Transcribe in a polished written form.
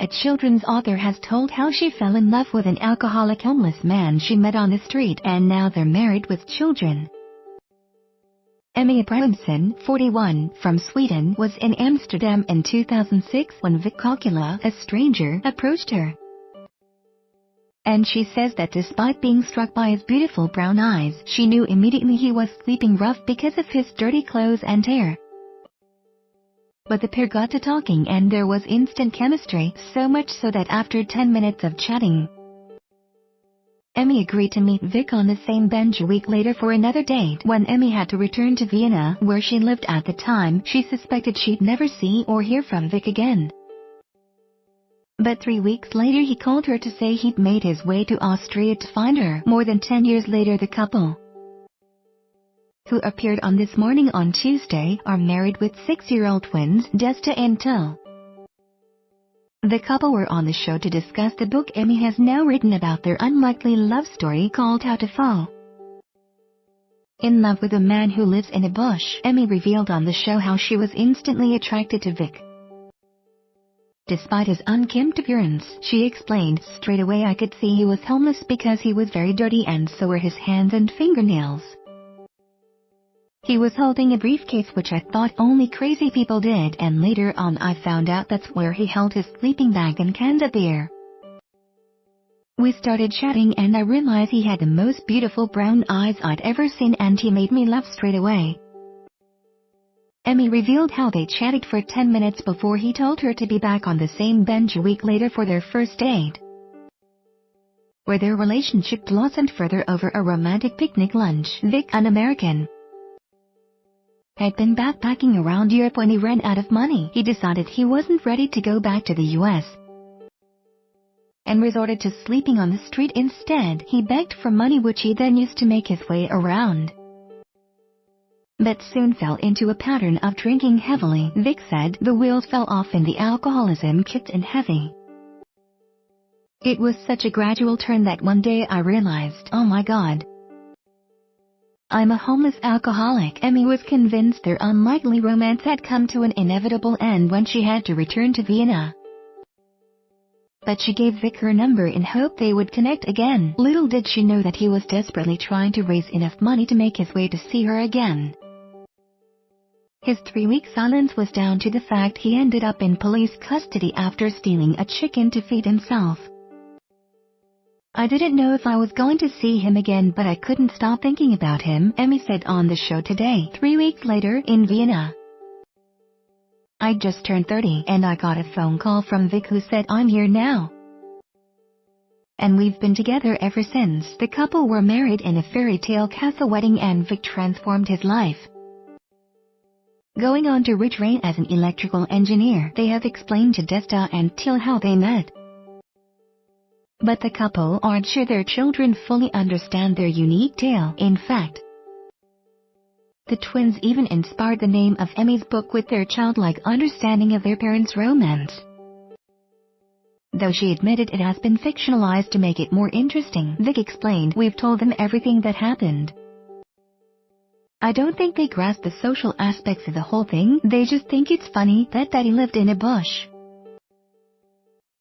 a children's author has told how she fell in love with an alcoholic homeless man she met on the street, and now they're married with children. Emmy Abrahamsson, 41, from Sweden, was in Amsterdam in 2006 when Vic Kokula, a stranger, approached her. And she says that despite being struck by his beautiful brown eyes, she knew immediately he was sleeping rough because of his dirty clothes and hair. But the pair got to talking and there was instant chemistry, so much so that after 10 minutes of chatting, Emmy agreed to meet Vic on the same bench a week later for another date. When Emmy had to return to Vienna, where she lived at the time, she suspected she'd never see or hear from Vic again. But 3 weeks later he called her to say he'd made his way to Austria to find her. More than 10 years later, the couple, who appeared on This Morning on Tuesday, are married with 6-year-old twins, Desta and Till. The couple were on the show to discuss the book Emmy has now written about their unlikely love story called How to Fall in Love with a Man Who Lives in a Bush. Emmy revealed on the show how she was instantly attracted to Vic. Despite his unkempt appearance, she explained, straight away I could see he was homeless because he was very dirty and so were his hands and fingernails. He was holding a briefcase, which I thought only crazy people did, and later on I found out that's where he held his sleeping bag and cans of beer. We started chatting and I realized he had the most beautiful brown eyes I'd ever seen and he made me laugh straight away. Emmy revealed how they chatted for 10 minutes before he told her to be back on the same bench a week later for their first date, where their relationship blossomed further over a romantic picnic lunch. Vic, an American, had been backpacking around Europe when he ran out of money. He decided he wasn't ready to go back to the US and resorted to sleeping on the street instead. He begged for money, which he then used to make his way around, but soon fell into a pattern of drinking heavily. Vic said the wheels fell off and the alcoholism kicked in heavy. It was such a gradual turn that one day I realized, oh my God, I'm a homeless alcoholic. Emmy was convinced their unlikely romance had come to an inevitable end when she had to return to Vienna, but she gave Vic her number in hope they would connect again. Little did she know that he was desperately trying to raise enough money to make his way to see her again. His 3-week silence was down to the fact he ended up in police custody after stealing a chicken to feed himself. I didn't know if I was going to see him again, but I couldn't stop thinking about him, Emmy said on the show today. 3 weeks later, in Vienna, I just turned 30 and I got a phone call from Vic who said I'm here now, and we've been together ever since. The couple were married in a fairy tale castle wedding and Vic transformed his life, going on to retrain as an electrical engineer. They have explained to Desta and Till how they met, but the couple aren't sure their children fully understand their unique tale. In fact, the twins even inspired the name of Emmy's book with their childlike understanding of their parents' romance, though she admitted it has been fictionalized to make it more interesting. Vic explained, we've told them everything that happened. I don't think they grasp the social aspects of the whole thing. They just think it's funny that Daddy lived in a bush.